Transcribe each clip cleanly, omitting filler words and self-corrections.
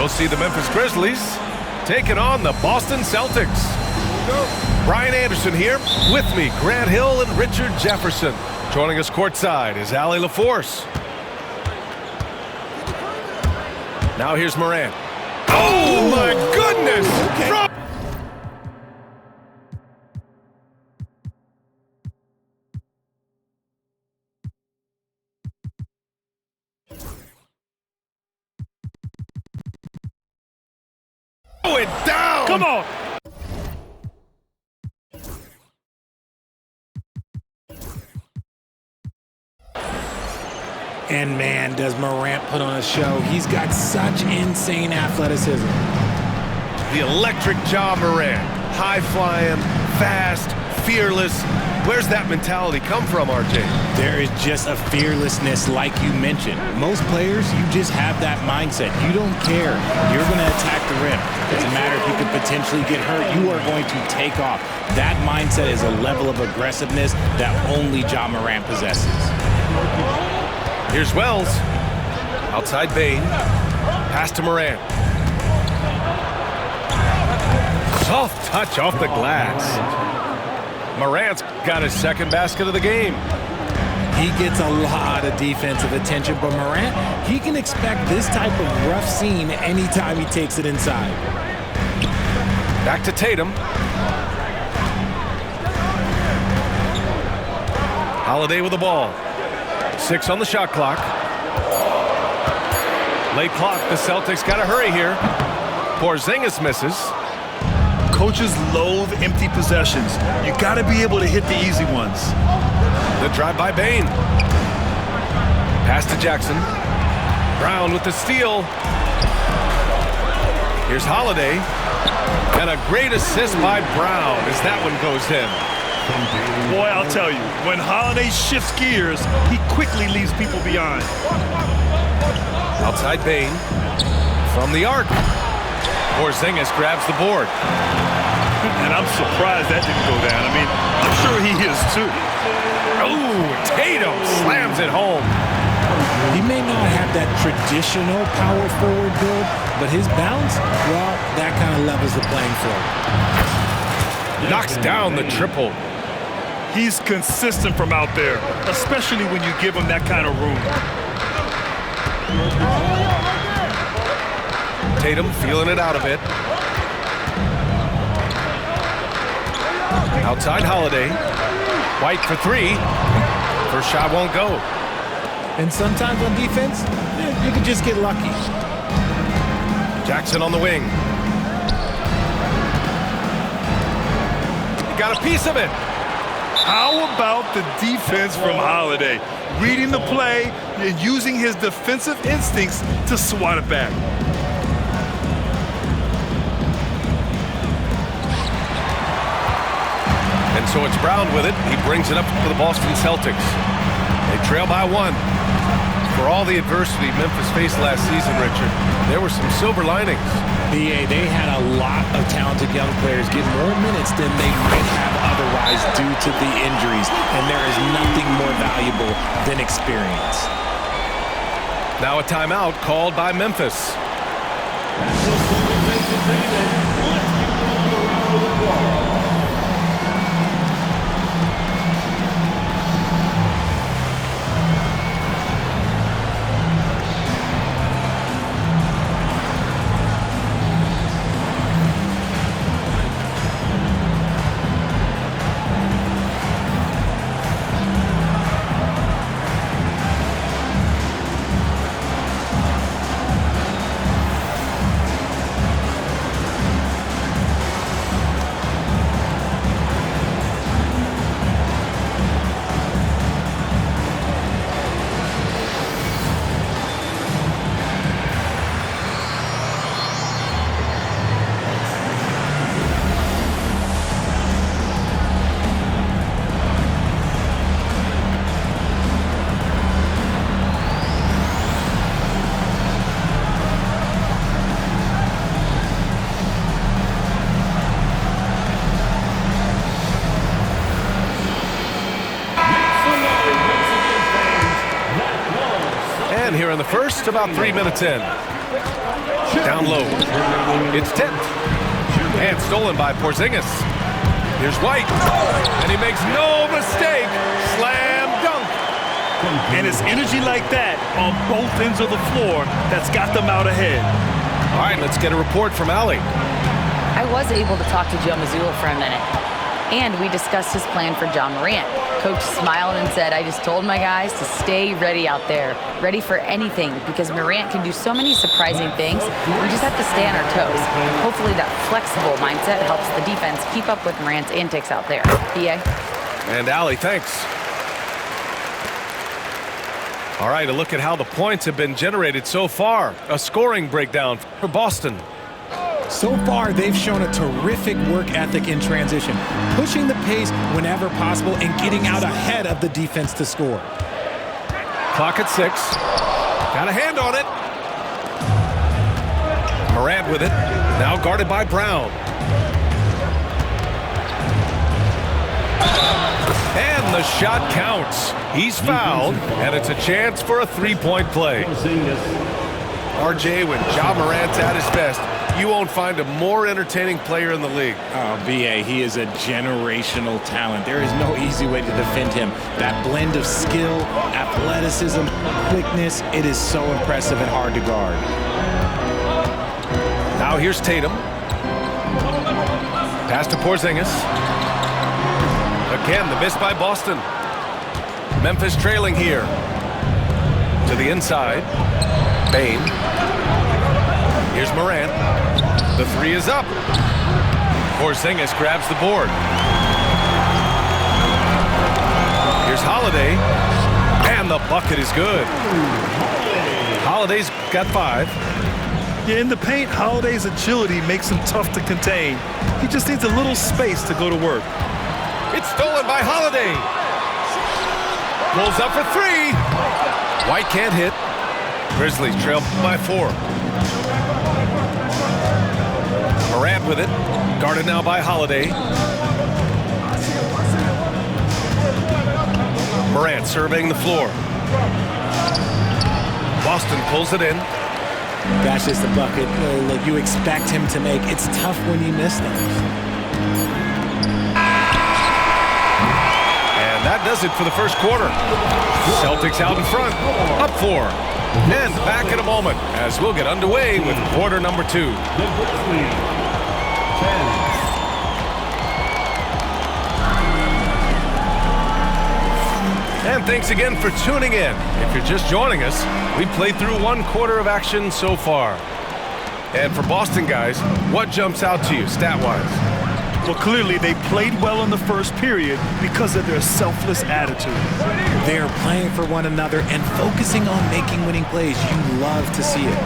We'll see the Memphis Grizzlies taking on the Boston Celtics. Brian Anderson here. With me, Grant Hill and Richard Jefferson. Joining us courtside is Allie LaForce. Now here's Morant. Oh, my goodness! Okay. It down! Come on! And man, does Morant put on a show. He's got such insane athleticism. The electric Ja Morant. High-flying, fast, fearless. Where's that mentality come from, RJ? There is just a fearlessness like you mentioned. Most players, you just have that mindset. You don't care. You're going to attack the rim. Doesn't matter if you could potentially get hurt. You are going to take off. That mindset is a level of aggressiveness that only Ja Morant possesses. Here's Wells. Outside Bane. Pass to Morant. Soft touch off the glass. Morant's got his second basket of the game. He gets a lot of defensive attention, but Morant, he can expect this type of rough scene anytime he takes it inside. Back to Tatum. Holiday with the ball. 6 on the shot clock. Late clock. The Celtics got to hurry here. Porzingis misses. Coaches loathe empty possessions. You got to be able to hit the easy ones. The drive by Bane. Pass to Jackson. Brown with the steal. Here's Holiday. And a great assist by Brown as that one goes in. Boy, I'll tell you, when Holiday shifts gears, he quickly leaves people behind. Outside Bane. From the arc. Porzingis grabs the board. And I'm surprised that didn't go down. I mean, I'm sure he is too. Oh, Tatum slams it home. He may not have that traditional power forward build, but his bounce, well, that kind of levels the playing field. Knocks down the triple. He's consistent from out there, especially when you give him that kind of room. Tatum feeling it out a bit. Outside Holiday. White for 3. First shot won't go. And sometimes on defense, you can just get lucky. Jackson on the wing. He got a piece of it. How about the defense from Holiday? Reading the play and using his defensive instincts to swat it back. And so it's Brown with it. He brings it up for the Boston Celtics. They trail by 1. For all the adversity Memphis faced last season, Richard, there were some silver linings. BA, they had a lot of talented young players get more minutes than they might have otherwise due to the injuries, and there is nothing more valuable than experience. Now a timeout called by Memphis. And here in the first, about 3 minutes in. Down low. It's tipped. And stolen by Porzingis. Here's White. And he makes no mistake. Slam dunk. And it's energy like that on both ends of the floor that's got them out ahead. All right, let's get a report from Allie. I was able to talk to Joe Mazzulla for a minute, and we discussed his plan for John Morant. Coach smiled and said, I just told my guys to stay ready out there, ready for anything, because Morant can do so many surprising things. We just have to stay on our toes. Hopefully that flexible mindset helps the defense keep up with Morant's antics out there. B.A. And Allie, thanks. All right, a look at how the points have been generated so far. A scoring breakdown for Boston. So far, they've shown a terrific work ethic in transition, pushing the pace whenever possible and getting out ahead of the defense to score. Clock at 6. Got a hand on it. Morant with it. Now guarded by Brown. And the shot counts. He's fouled, and it's a chance for a three-point play. RJ, when Ja Morant's at his best, you won't find a more entertaining player in the league. Oh, B.A., he is a generational talent. There is no easy way to defend him. That blend of skill, athleticism, quickness, it is so impressive and hard to guard. Now here's Tatum. Pass to Porzingis. Again, the miss by Boston. Memphis trailing here. To the inside. Bane. Here's Morant. The three is up. Porzingis grabs the board. Here's Holiday. And the bucket is good. Holiday's got 5. Yeah, in the paint, Holiday's agility makes him tough to contain. He just needs a little space to go to work. It's stolen by Holiday. Pulls up for 3. White can't hit. Grizzlies trail by 4. Morant with it. Guarded now by Holiday. Morant surveying the floor. Boston pulls it in. That's just the bucket look you expect him to make. It's tough when you miss those. That does it for the first quarter. Celtics out in front, up 4. And back in a moment as we'll get underway with quarter number 2. And thanks again for tuning in. If you're just joining us, we played through 1 quarter of action so far. And for Boston guys, what jumps out to you stat-wise? Well, clearly they played well in the first period because of their selfless attitude. They are playing for one another and focusing on making winning plays. You love to see it.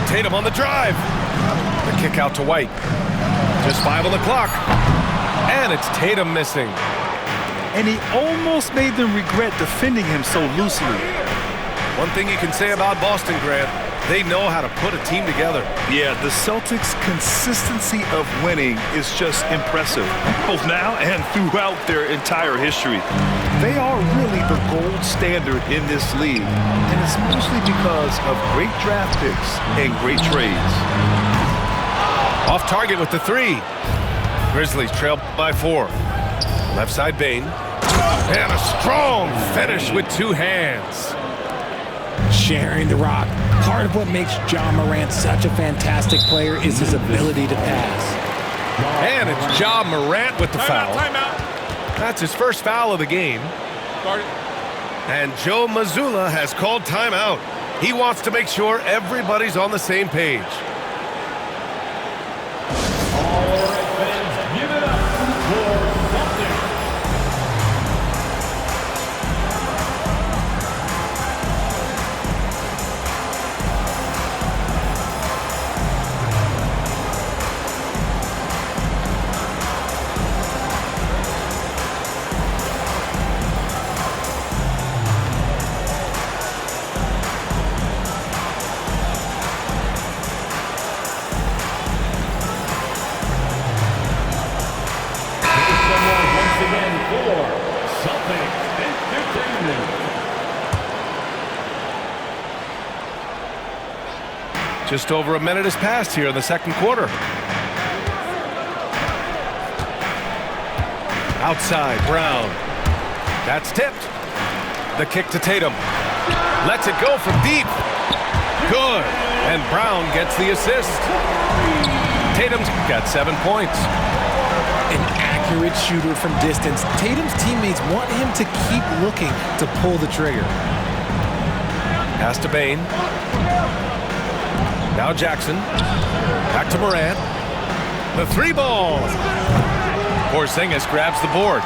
Tatum on the drive. The kick out to White. Just 5 on the clock. And it's Tatum missing. And he almost made them regret defending him so loosely. One thing you can say about Boston, Grant, they know how to put a team together. Yeah, the Celtics' consistency of winning is just impressive, both now and throughout their entire history. They are really the gold standard in this league, and it's mostly because of great draft picks and great trades. Off target with the 3. Grizzlies trail by 4. Left side Bane. And a strong finish with 2 hands. Sharing the rock. Part of what makes John Morant such a fantastic player is his ability to pass. And it's Ja Morant with the foul. That's his first foul of the game. And Joe Mazzulla has called timeout. He wants to make sure everybody's on the same page. Just over a minute has passed here in the second quarter. Outside, Brown. That's tipped. The kick to Tatum. Lets it go from deep. Good. And Brown gets the assist. Tatum's got 7 points. An accurate shooter from distance. Tatum's teammates want him to keep looking to pull the trigger. Pass to Bane. Now Jackson. Back to Morant. The three ball. Porzingis grabs the board.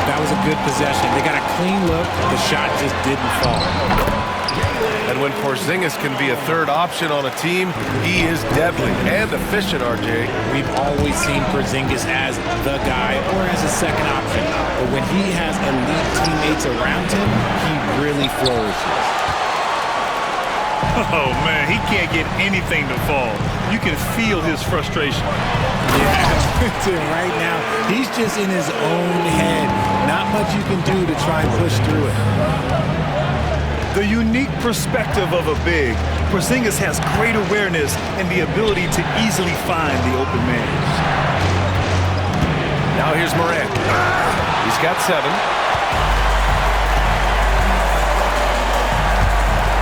That was a good possession. They got a clean look. The shot just didn't fall. And when Porzingis can be a third option on a team, he is deadly and efficient, RJ. We've always seen Porzingis as the guy or as a second option. But when he has elite teammates around him, he really flourishes. Oh, man, he can't get anything to fall. You can feel his frustration. Yeah, right now, he's just in his own head. Not much you can do to try and push through it. The unique perspective of a big, Porzingis has great awareness and the ability to easily find the open man. Now here's Morant. He's got 7.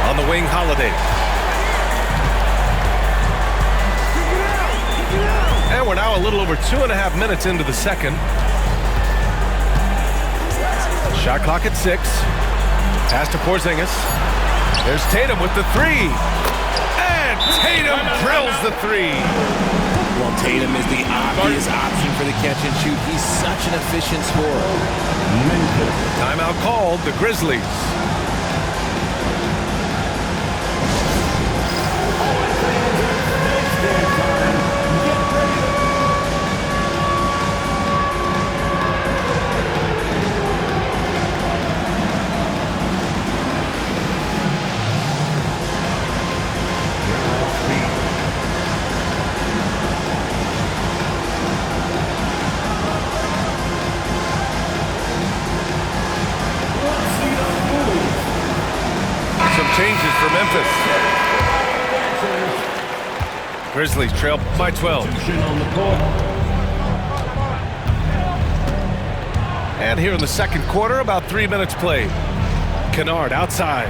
On the wing, Holiday. And we're now a little over 2.5 minutes into the second. Shot clock at 6. Pass to Porzingis. There's Tatum with the 3. And Tatum drills the 3. Well, Tatum is the obvious option for the catch and shoot. He's such an efficient scorer. Timeout called, the Grizzlies. Changes for Memphis. Grizzlies trail by 12. And here in the second quarter, about 3 minutes played. Kennard outside.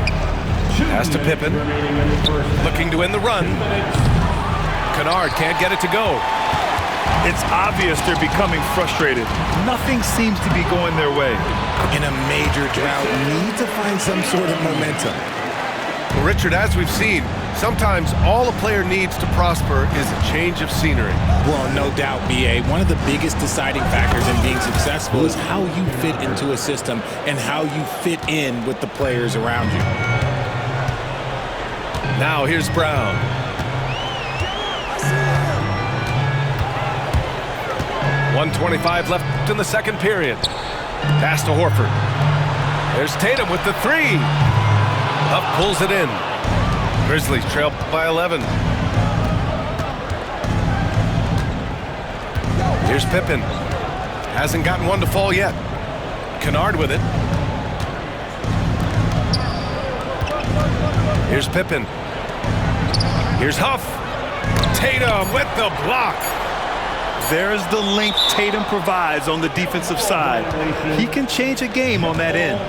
Pass to Pippen. Looking to end the run. Kennard can't get it to go. It's obvious they're becoming frustrated. Nothing seems to be going their way. In a major drought, need to find some sort of momentum. Well, Richard, as we've seen, sometimes all a player needs to prosper is a change of scenery. Well, no doubt, B.A. One of the biggest deciding factors in being successful is how you fit into a system and how you fit in with the players around you. Now here's Brown. .125 left in the second period. Pass to Horford. There's Tatum with the 3. Up pulls it in. Grizzlies trail by 11. Here's Pippen. Hasn't gotten one to fall yet. Kennard with it. Here's Pippen. Here's Huff. Tatum with the block. There's the length Tatum provides on the defensive side. He can change a game on that end.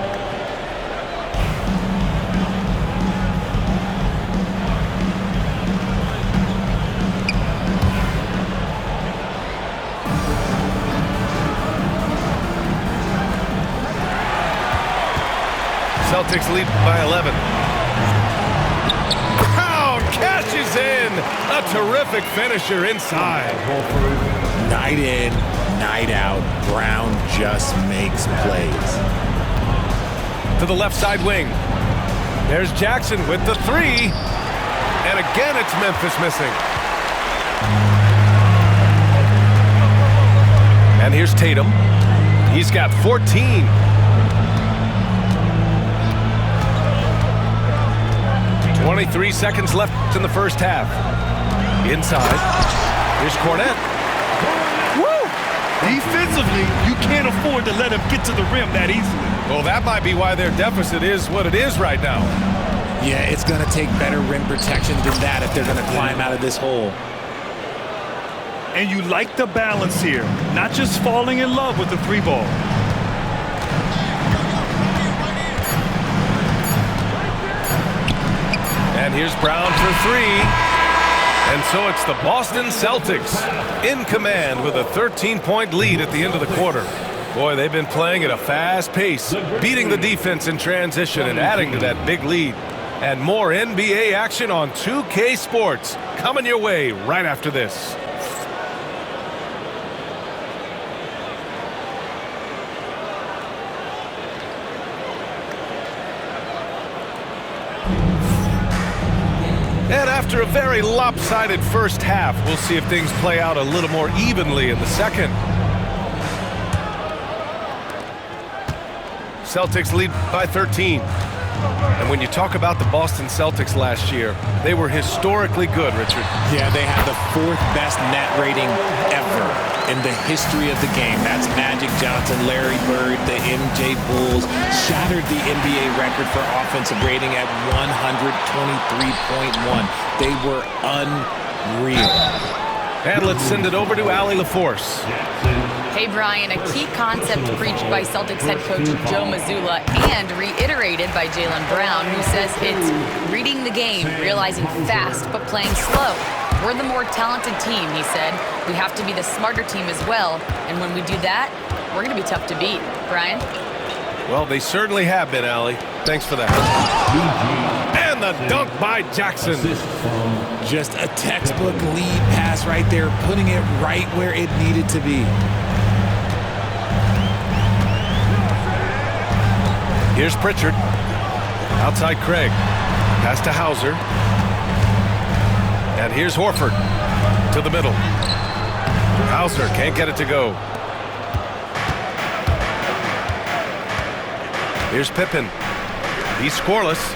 Celtics lead by 11. Brown cashes in. A terrific finisher inside. Night in, night out, Brown just makes plays. To the left side wing. There's Jackson with the 3. And again, it's Memphis missing. And here's Tatum. He's got 14. 23 seconds left in the first half. Inside. Here's Cornette. Woo! Defensively, you can't afford to let him get to the rim that easily. Well, that might be why their deficit is what it is right now. Yeah, it's going to take better rim protection than that if they're going to climb out of this hole. And you like the balance here, not just falling in love with the three ball. And here's Brown for three. And so it's the Boston Celtics in command with a 13-point lead at the end of the quarter. Boy, they've been playing at a fast pace, beating the defense in transition and adding to that big lead. And more NBA action on 2K Sports coming your way right after this. And after a very lopsided first half, we'll see if things play out a little more evenly in the second. Celtics lead by 13. And when you talk about the Boston Celtics last year, they were historically good, Richard. Yeah, they had the 4th best net rating ever in the history of the game. That's Magic Johnson, Larry Bird, the MJ Bulls. Shattered the NBA record for offensive rating at 123.1. They were unreal. And let's send it over to Allie LaForce. Hey, Brian, a key concept preached by Celtics head coach Joe Mazzulla and reiterated by Jaylen Brown, who says it's reading the game, realizing fast but playing slow. We're the more talented team, he said. We have to be the smarter team as well, and when we do that, we're going to be tough to beat. Brian? Well, they certainly have been, Allie. Thanks for that. And the dunk by Jackson. Just a textbook lead pass right there, putting it right where it needed to be. Here's Pritchard. Outside Craig. Pass to Hauser. And here's Horford to the middle. Hauser can't get it to go. Here's Pippen. He's scoreless.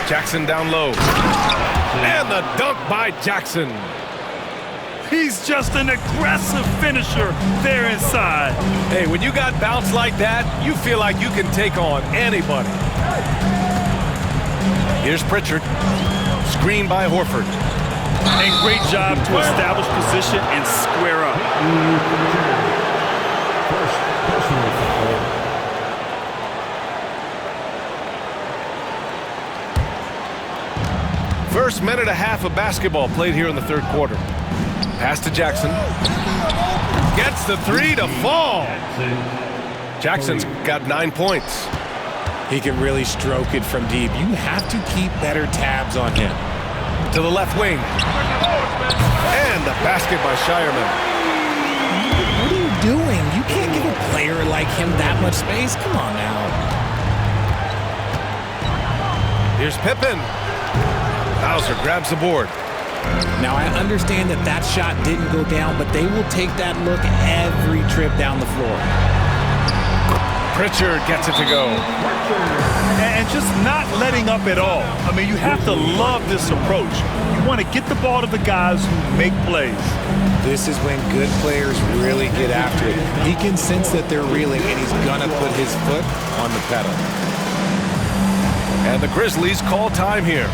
Jackson down low. And the dunk by Jackson. He's just an aggressive finisher there inside. Hey, when you got bounce like that, you feel like you can take on anybody. Here's Pritchard. Screen by Horford. And great job to establish position and square up. First minute and a half of basketball played here in the third quarter. Pass to Jackson. Gets the three to fall. Jackson's got 9 points. He can really stroke it from deep. You have to keep better tabs on him. To the left wing. And the basket by Shireman. What are you doing? You can't give a player like him that much space. Come on now. Here's Pippen. Hauser grabs the board. Now, I understand that that shot didn't go down, but they will take that look every trip down the floor. Pritchard gets it to go. And just not letting up at all. I mean, you have to love this approach. You want to get the ball to the guys who make plays. This is when good players really get after it. He can sense that they're reeling, and he's going to put his foot on the pedal. And the Grizzlies call time here.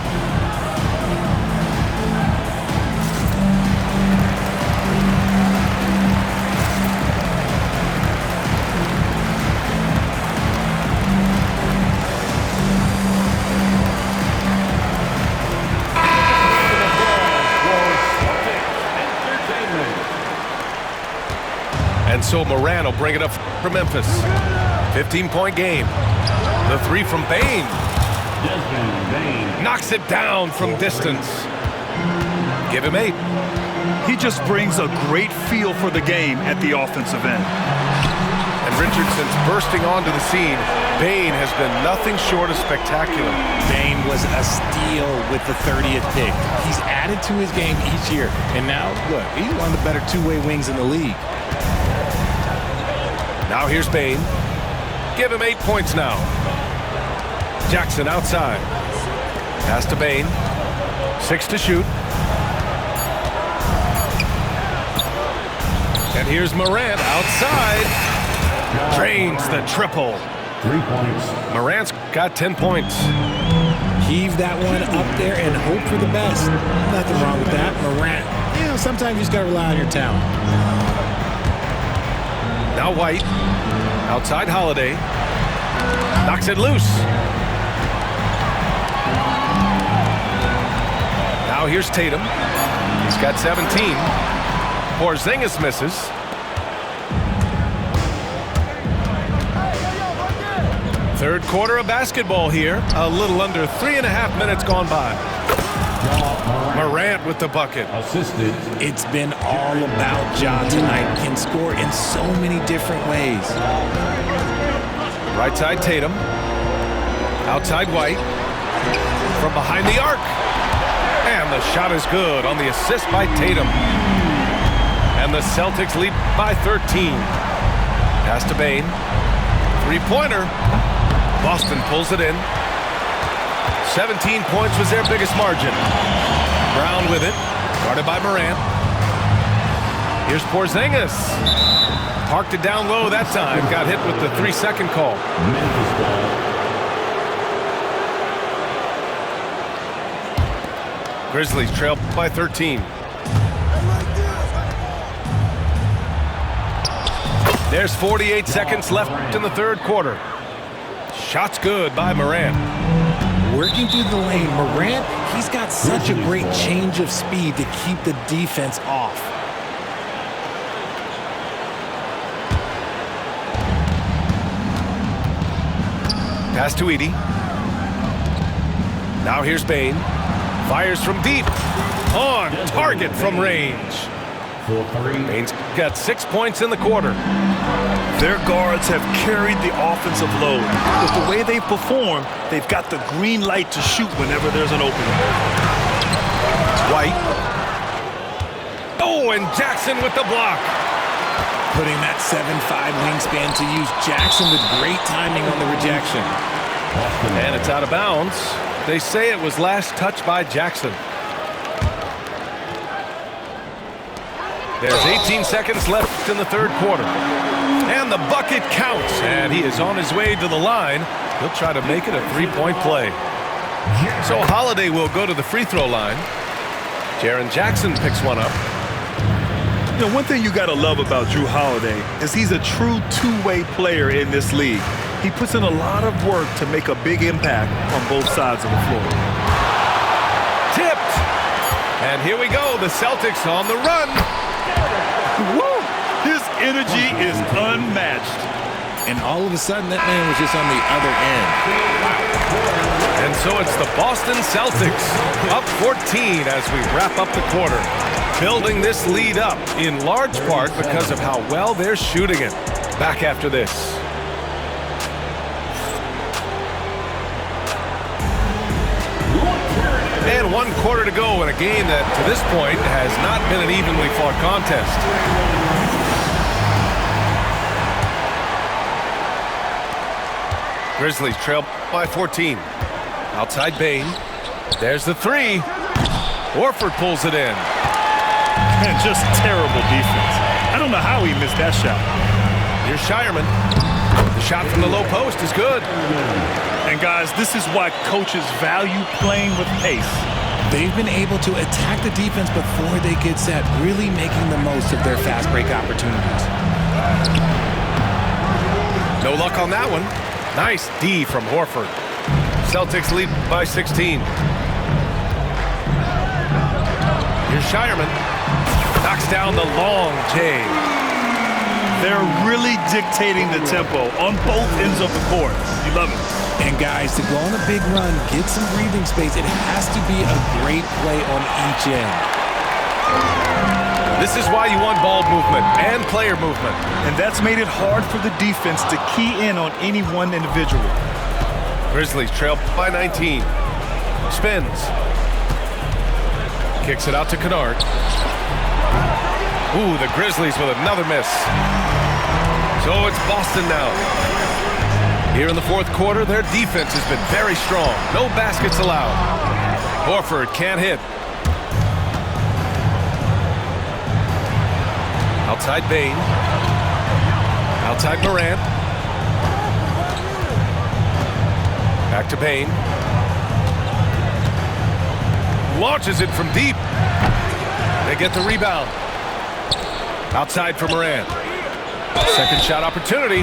And so Moran will bring it up for Memphis. 15-point game. The three from Bane. Knocks it down from distance. Give him 8. He just brings a great feel for the game at the offensive end. And Richardson's bursting onto the scene. Bane has been nothing short of spectacular. Bane was a steal with the 30th pick. He's added to his game each year. And now, look, he's one of the better two-way wings in the league. Now here's Bane. Give him 8 points now. Jackson outside. Pass to Bane. 6 to shoot. And here's Morant outside. Drains the triple. 3 points. Morant's got 10 points. Heave that one up there and hope for the best. Nothing wrong with that. Morant, sometimes you just got to rely on your talent. Now White. Outside Holiday. Knocks it loose. Now here's Tatum. He's got 17. Porzingis misses. Third quarter of basketball here. A little under 3.5 minutes gone by. Morant with the bucket. Assisted. It's been all about Ja tonight. Can score in so many different ways. Right side Tatum. Outside White. From behind the arc. And the shot is good on the assist by Tatum. And the Celtics lead by 13. Pass to Bane. Three-pointer. Boston pulls it in. 17 points was their biggest margin. Brown with it. Guarded by Morant. Here's Porzingis. Parked it down low that time. Got hit with the 3-second call. Memphis ball. Grizzlies trail by 13. There's 48 seconds left in the third quarter. Shot's good by Morant. Working through the lane, Morant, he's got such a great change of speed to keep the defense off. Pass to Edey. Now here's Bane. Fires from deep. On target from range. For 3. Bane's got 6 points in the quarter. Their guards have carried the offensive load. With the way they perform, they've got the green light to shoot whenever there's an opening. White. Oh, and Jackson with the block. Putting that 7'5" wingspan to use. Jackson with great timing on the rejection. And it's out of bounds. They say it was last touched by Jackson. There's 18 seconds left in the third quarter. And the bucket counts. And he is on his way to the line. He'll try to make it a three-point play. So Holiday will go to the free throw line. Jaren Jackson picks one up. You know, one thing you got to love about Jrue Holiday is he's a true two-way player in this league. He puts in a lot of work to make a big impact on both sides of the floor. Tipped. And here we go. The Celtics on the run. Woo! His energy is unmatched. And all of a sudden, that man was just on the other end. And so it's the Boston Celtics up 14 as we wrap up the quarter. Building this lead up in large part because of how well they're shooting it. Back after this. And 1 quarter to go in a game that, to this point, has not been an evenly fought contest. Grizzlies trail by 14. Outside Bane. There's the three. Horford pulls it in. Man, just terrible defense. I don't know how he missed that shot. Here's Shireman. The shot from the low post is good. And guys, this is why coaches value playing with pace. They've been able to attack the defense before they get set, really making the most of their fast break opportunities. No luck on that one. Nice D from Horford. Celtics lead by 16. Here's Shireman. Knocks down the long J. They're really dictating the tempo on both ends of the court. You love it. And guys, to go on a big run, get some breathing space, it has to be a great play on each end. This is why you want ball movement and player movement. And that's made it hard for the defense to key in on any one individual. Grizzlies trail by 19. Spins. Kicks it out to Kennard. Ooh, the Grizzlies with another miss. So it's Boston now. Here in the fourth quarter, their defense has been very strong. No baskets allowed. Horford can't hit. Outside Bane. Outside Morant. Back to Bain. Launches it from deep. They get the rebound. Outside for Morant. Second shot opportunity.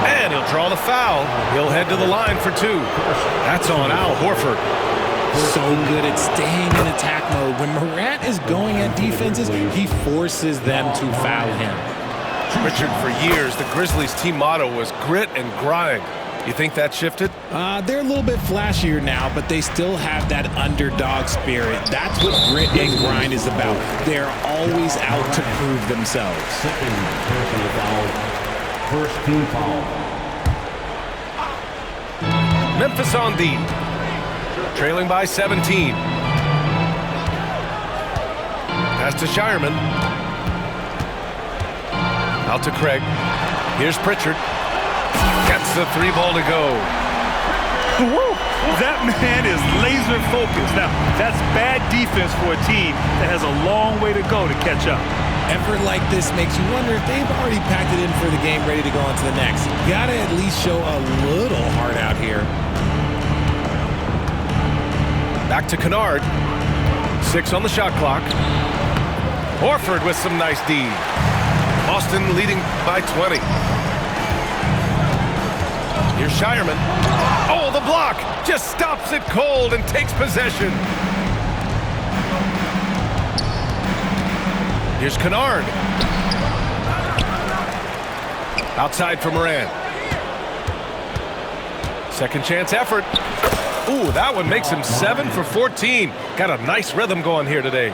And he'll draw the foul. He'll head to the line for two. That's on Al Horford. So good at staying in attack mode. When Morant is going at defenses, he forces them to foul him. Richard, for years, the Grizzlies' team motto was grit and grind. You think that shifted? They're a little bit flashier now, but they still have that underdog spirit. That's what grit and grind is about. They're always out to prove themselves. Second personal foul. First team foul. Memphis on D. Trailing by 17. Pass to Shireman. Out to Craig. Here's Pritchard. Gets the three ball to go. Woo! That man is laser focused. Now, that's bad defense for a team that has a long way to go to catch up. Effort like this makes you wonder if they've already packed it in for the game, ready to go on to the next. Gotta at least show a little heart out here. Back to Kennard. 6 on the shot clock. Horford with some nice D. Boston leading by 20. Here's Shireman. Oh, the block! Just stops it cold and takes possession. Here's Kennard. Outside for Morant. Second chance effort. Ooh, that one makes him 7 for 14. Got a nice rhythm going here today.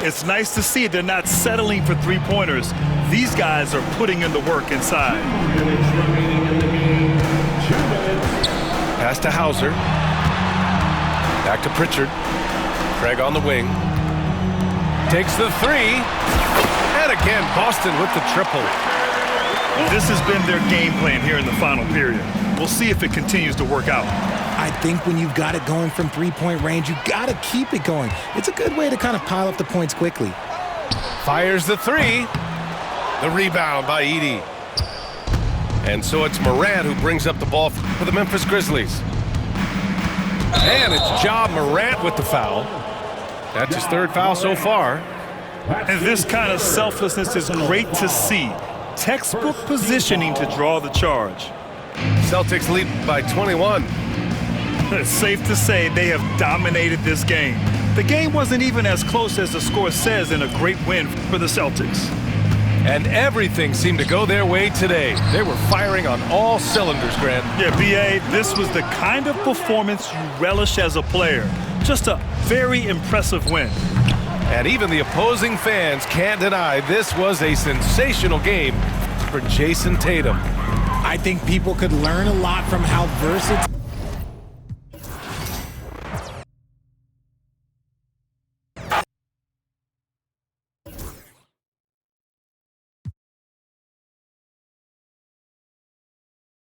It's nice to see they're not settling for three-pointers. These guys are putting in the work inside. 2 minutes remaining in the game. 2 minutes. Pass to Hauser. Back to Pritchard. Craig on the wing. Takes the three. And again, Boston with the triple. This has been their game plan here in the final period. We'll see if it continues to work out. I think when you've got it going from three-point range, you got to keep it going. It's a good way to kind of pile up the points quickly. Fires the three. The rebound by Edey. And so it's Morant who brings up the ball for the Memphis Grizzlies. And it's Ja Morant with the foul. That's his third foul so far. And this kind of selflessness is great to see. Textbook positioning to draw the charge. Celtics lead by 21. It's safe to say they have dominated this game. The game wasn't even as close as the score says in a great win for the Celtics. And everything seemed to go their way today. They were firing on all cylinders, Grant. Yeah, B.A., this was the kind of performance you relish as a player. Just a very impressive win. And even the opposing fans can't deny this was a sensational game for Jason Tatum. I think people could learn a lot from how versatile